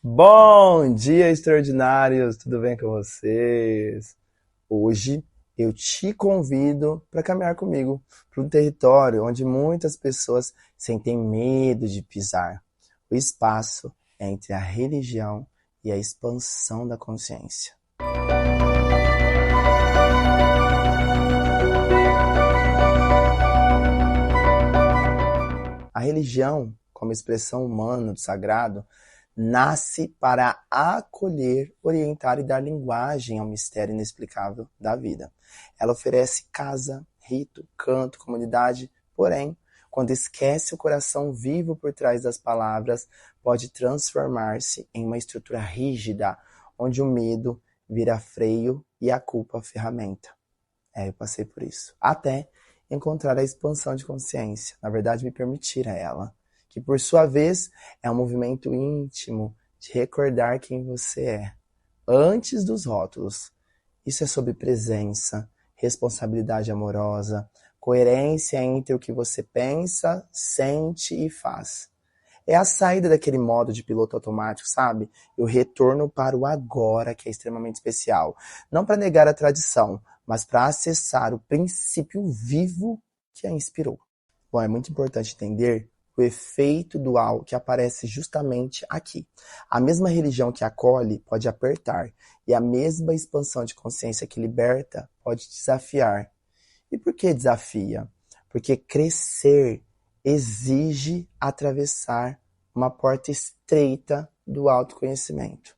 Bom dia, extraordinários! Tudo bem com vocês? Hoje eu te convido para caminhar comigo para um território onde muitas pessoas sentem medo de pisar. O espaço entre a religião e a expansão da consciência. A religião, como expressão humana do sagrado, nasce para acolher, orientar e dar linguagem ao mistério inexplicável da vida. Ela oferece casa, rito, canto, comunidade, porém, quando esquece o coração vivo por trás das palavras, pode transformar-se em uma estrutura rígida, onde o medo vira freio e a culpa ferramenta. Eu passei por isso. Até encontrar a expansão de consciência, na verdade me permitir a ela, que por sua vez é um movimento íntimo de recordar quem você é, antes dos rótulos. Isso é sobre presença, responsabilidade amorosa, coerência entre o que você pensa, sente e faz. É a saída daquele modo de piloto automático, sabe? E o retorno para o agora, que é extremamente especial. Não para negar a tradição, mas para acessar o princípio vivo que a inspirou. Bom, é muito importante entender o efeito dual que aparece justamente aqui. A mesma religião que acolhe pode apertar, e a mesma expansão de consciência que liberta pode desafiar. E por que desafia? Porque crescer exige atravessar uma porta estreita do autoconhecimento.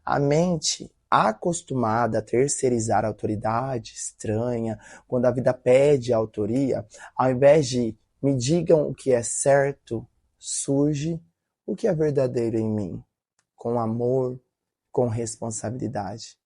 A mente acostumada a terceirizar a autoridade estranha, quando a vida pede a autoria, ao invés de me digam o que é certo, surge o que é verdadeiro em mim, com amor, com responsabilidade.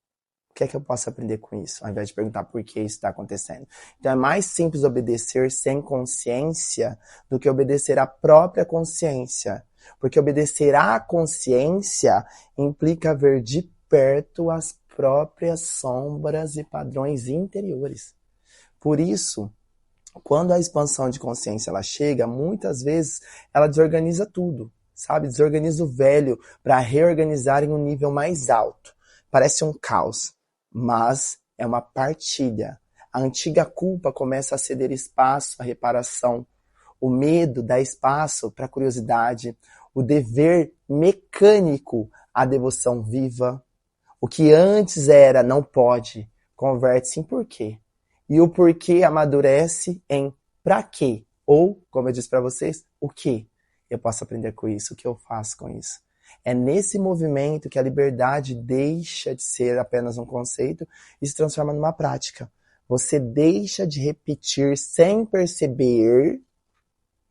O que é que eu posso aprender com isso? Ao invés de perguntar por que isso está acontecendo. Então é mais simples obedecer sem consciência do que obedecer à própria consciência. Porque obedecer à consciência implica ver de perto as próprias sombras e padrões interiores. Por isso, quando a expansão de consciência ela chega, muitas vezes ela desorganiza tudo, sabe? Desorganiza o velho para reorganizar em um nível mais alto. Parece um caos, mas é uma partilha. A antiga culpa começa a ceder espaço à reparação. O medo dá espaço para a curiosidade. O dever mecânico à devoção viva. O que antes era não pode, converte-se em porquê. E o porquê amadurece em pra quê? Ou, como eu disse para vocês, o que eu posso aprender com isso? O que eu faço com isso? É nesse movimento que a liberdade deixa de ser apenas um conceito e se transforma numa prática. Você deixa de repetir sem perceber,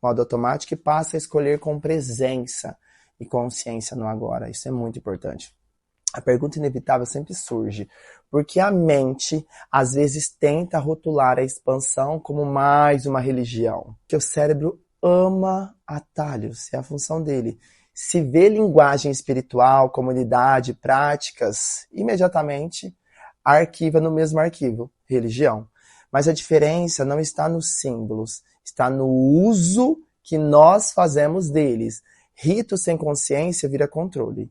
modo automático, e passa a escolher com presença e consciência no agora. Isso é muito importante. A pergunta inevitável sempre surge, porque a mente às vezes tenta rotular a expansão como mais uma religião. Que o cérebro ama atalhos, é a função dele. Se vê linguagem espiritual, comunidade, práticas, imediatamente arquiva no mesmo arquivo, religião. Mas a diferença não está nos símbolos, está no uso que nós fazemos deles. Rito sem consciência vira controle.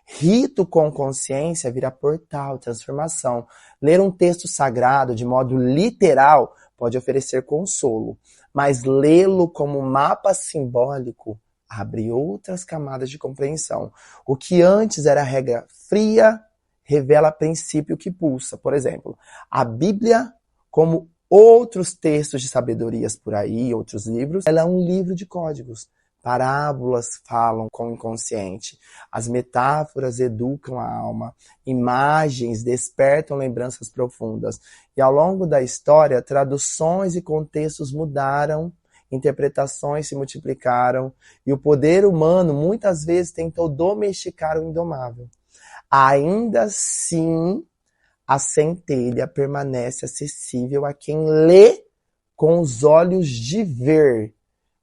Rito com consciência vira portal, transformação. Ler um texto sagrado de modo literal pode oferecer consolo, mas lê-lo como mapa simbólico abre outras camadas de compreensão. O que antes era regra fria revela princípio que pulsa. Por exemplo, a Bíblia, como outros textos de sabedorias por aí, outros livros, ela é um livro de códigos. Parábolas falam com o inconsciente. As metáforas educam a alma. Imagens despertam lembranças profundas. E ao longo da história, traduções e contextos mudaram, interpretações se multiplicaram, e o poder humano muitas vezes tentou domesticar o indomável. Ainda assim, a centelha permanece acessível a quem lê com os olhos de ver.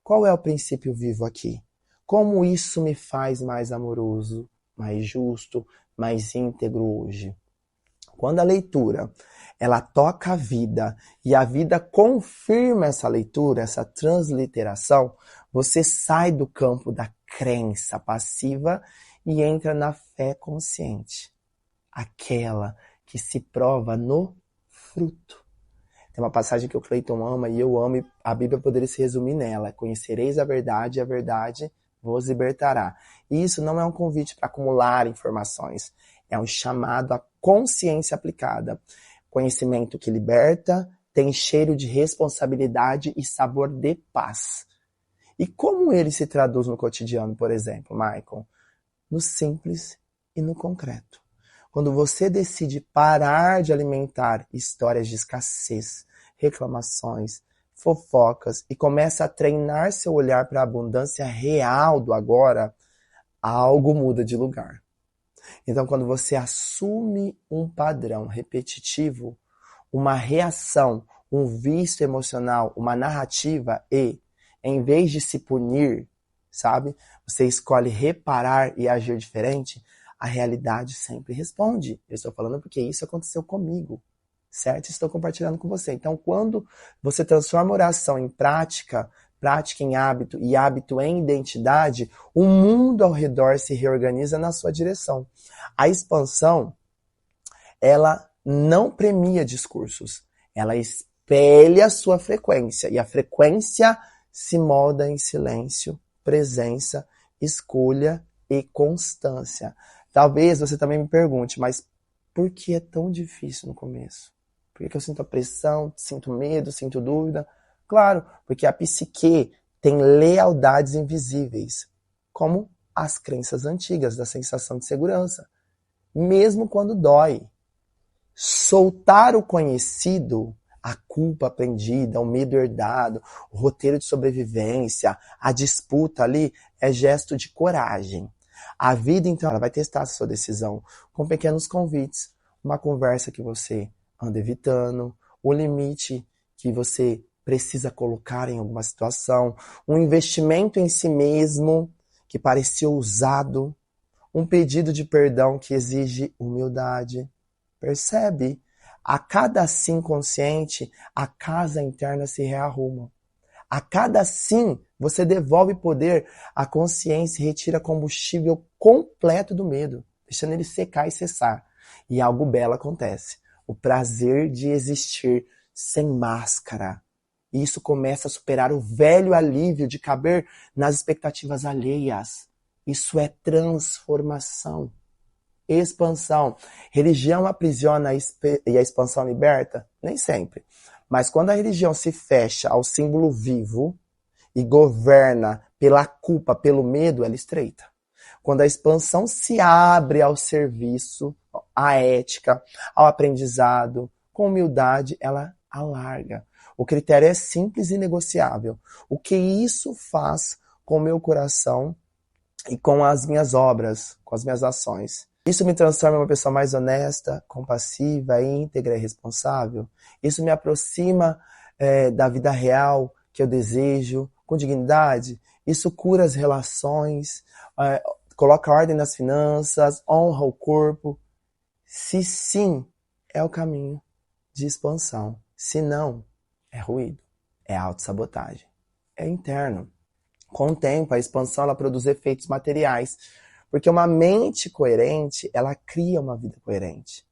Qual é o princípio vivo aqui? Como isso me faz mais amoroso, mais justo, mais íntegro hoje? Quando a leitura ela toca a vida e a vida confirma essa leitura, essa transliteração, você sai do campo da crença passiva e entra na fé consciente, aquela que se prova no fruto. Tem uma passagem que o Cleiton ama e eu amo, e a Bíblia poderia se resumir nela: conhecereis a verdade e a verdade vos libertará. E isso não é um convite para acumular informações, é um chamado à consciência aplicada. Conhecimento que liberta, tem cheiro de responsabilidade e sabor de paz. E como ele se traduz no cotidiano, por exemplo, Michael? No simples e no concreto. Quando você decide parar de alimentar histórias de escassez, reclamações, fofocas e começa a treinar seu olhar para a abundância real do agora, algo muda de lugar. Então, quando você assume um padrão repetitivo, uma reação, um vício emocional, uma narrativa e, em vez de se punir, sabe, você escolhe reparar e agir diferente, a realidade sempre responde. Eu estou falando porque isso aconteceu comigo, certo? Estou compartilhando com você. Então, quando você transforma oração em prática, prática em hábito e hábito em identidade, o mundo ao redor se reorganiza na sua direção. A expansão, ela não premia discursos, ela espelha a sua frequência, e a frequência se molda em silêncio, presença, escolha e constância. Talvez você também me pergunte, mas por que é tão difícil no começo? Por que eu sinto a pressão, sinto medo, sinto dúvida? Claro, porque a psique tem lealdades invisíveis, como as crenças antigas da sensação de segurança, mesmo quando dói. Soltar o conhecido, a culpa aprendida, o medo herdado, o roteiro de sobrevivência, a disputa ali, é gesto de coragem. A vida, então, ela vai testar a sua decisão com pequenos convites, uma conversa que você anda evitando, o limite que você precisa colocar em alguma situação, um investimento em si mesmo que parecia ousado, um pedido de perdão que exige humildade. Percebe? A cada sim consciente, a casa interna se rearruma. A cada sim, você devolve poder à consciência e retira combustível completo do medo, deixando ele secar e cessar. E algo belo acontece. O prazer de existir sem máscara. E isso começa a superar o velho alívio de caber nas expectativas alheias. Isso é transformação. Expansão. Religião aprisiona e a expansão liberta? Nem sempre. Mas quando a religião se fecha ao símbolo vivo e governa pela culpa, pelo medo, ela estreita. Quando a expansão se abre ao serviço, à ética, ao aprendizado, com humildade, ela alarga. O critério é simples e negociável. O que isso faz com o meu coração e com as minhas obras, com as minhas ações? Isso me transforma em uma pessoa mais honesta, compassiva, íntegra e responsável? Isso me aproxima da vida real que eu desejo, com dignidade? Isso cura as relações, coloca ordem nas finanças, honra o corpo? Se sim, é o caminho de expansão. Se não, é ruído, é autossabotagem, é interno. Com o tempo, a expansão ela produz efeitos materiais, porque uma mente coerente, ela cria uma vida coerente.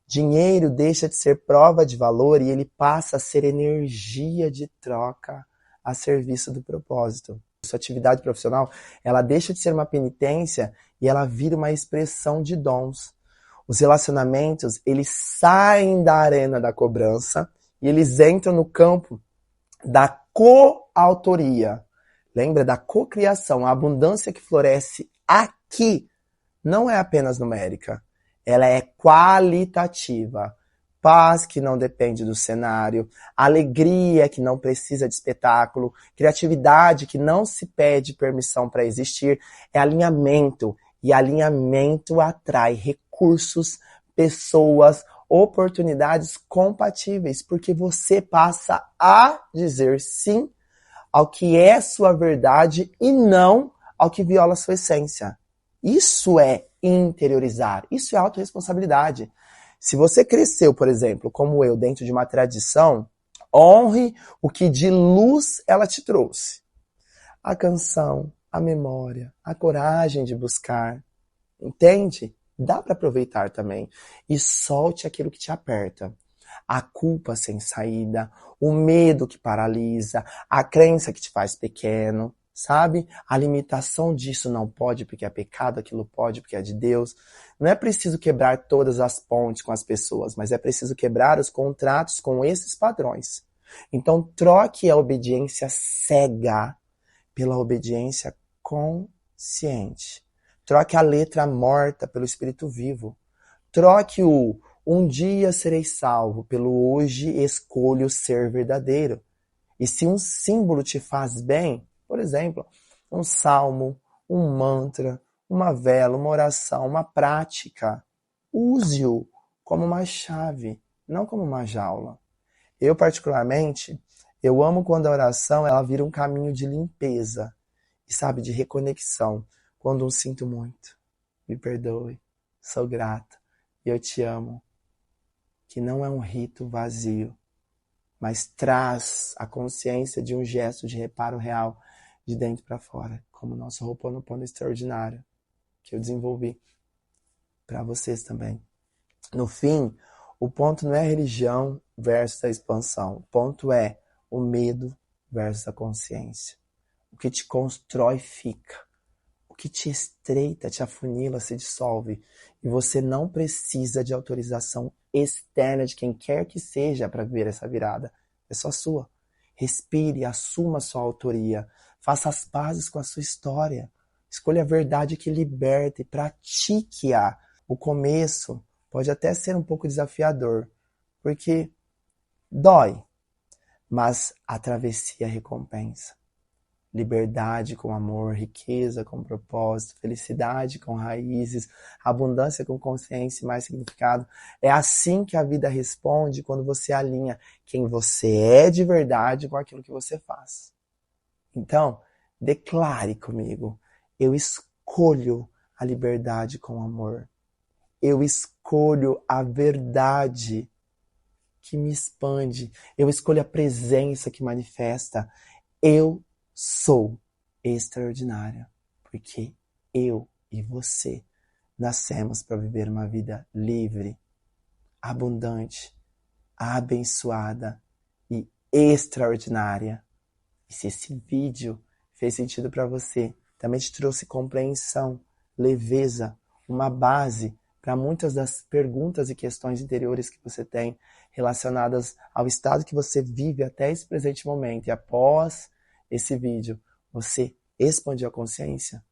Dinheiro deixa de ser prova de valor e ele passa a ser energia de troca a serviço do propósito. Sua atividade profissional, ela deixa de ser uma penitência e ela vira uma expressão de dons. Os relacionamentos, eles saem da arena da cobrança e eles entram no campo da coautoria. Lembra da cocriação, a abundância que floresce aqui não é apenas numérica, ela é qualitativa. Paz que não depende do cenário, alegria que não precisa de espetáculo, criatividade que não se pede permissão para existir, é alinhamento. E alinhamento atrai recursos, pessoas, oportunidades compatíveis, porque você passa a dizer sim ao que é sua verdade e não ao que viola sua essência. Isso é interiorizar, isso é autorresponsabilidade. Se você cresceu, por exemplo, como eu, dentro de uma tradição, honre o que de luz ela te trouxe. A canção, a memória, a coragem de buscar. Entende? Dá para aproveitar também. E solte aquilo que te aperta. A culpa sem saída, o medo que paralisa, a crença que te faz pequeno, sabe? A limitação disso não pode porque é pecado, aquilo pode porque é de Deus. Não é preciso quebrar todas as pontes com as pessoas, mas é preciso quebrar os contratos com esses padrões. Então troque a obediência cega pela obediência consciente. Troque a letra morta pelo espírito vivo. Troque o um dia serei salvo pelo hoje escolho ser verdadeiro. E se um símbolo te faz bem, por exemplo, um salmo, um mantra, uma vela, uma oração, uma prática, use-o como uma chave, não como uma jaula. Eu, particularmente, eu amo quando a oração ela vira um caminho de limpeza e, sabe, de reconexão. Quando eu sinto muito, me perdoe, sou grata e eu te amo. Que não é um rito vazio, mas traz a consciência de um gesto de reparo real de dentro para fora, como o nosso Ho'oponopono extraordinário, que eu desenvolvi para vocês também. No fim, o ponto não é a religião versus a expansão, o ponto é o medo versus a consciência. O que te constrói fica. O que te estreita, te afunila, se dissolve. E você não precisa de autorização externa de quem quer que seja para viver essa virada. É só sua. Respire, assuma a sua autoria. Faça as pazes com a sua história. Escolha a verdade que liberta e pratique-a. O começo pode até ser um pouco desafiador, porque dói, mas a travessia recompensa. Liberdade com amor, riqueza com propósito, felicidade com raízes, abundância com consciência e mais significado. É assim que a vida responde quando você alinha quem você é de verdade com aquilo que você faz. Então, declare comigo: eu escolho a liberdade com amor. Eu escolho a verdade que me expande. Eu escolho a presença que manifesta. Eu sou extraordinária, porque eu e você nascemos para viver uma vida livre, abundante, abençoada e extraordinária. E se esse vídeo fez sentido para você, também te trouxe compreensão, leveza, uma base para muitas das perguntas e questões interiores que você tem relacionadas ao estado que você vive até esse presente momento e após esse vídeo, você expandiu a consciência?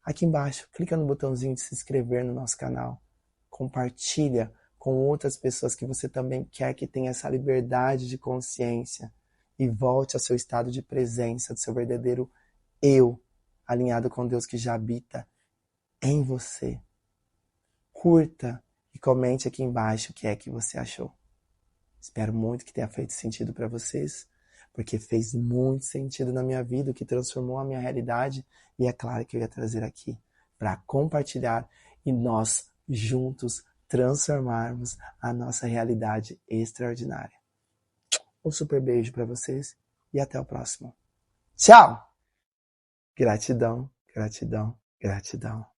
Aqui embaixo, clica no botãozinho de se inscrever no nosso canal. Compartilha com outras pessoas que você também quer que tenha essa liberdade de consciência e volte ao seu estado de presença, do seu verdadeiro eu, alinhado com Deus que já habita em você. Curta e comente aqui embaixo o que é que você achou. Espero muito que tenha feito sentido para vocês, porque fez muito sentido na minha vida, o que transformou a minha realidade, e é claro que eu ia trazer aqui para compartilhar e nós juntos transformarmos a nossa realidade extraordinária. Um super beijo para vocês e até o próximo. Tchau! Gratidão, gratidão, gratidão.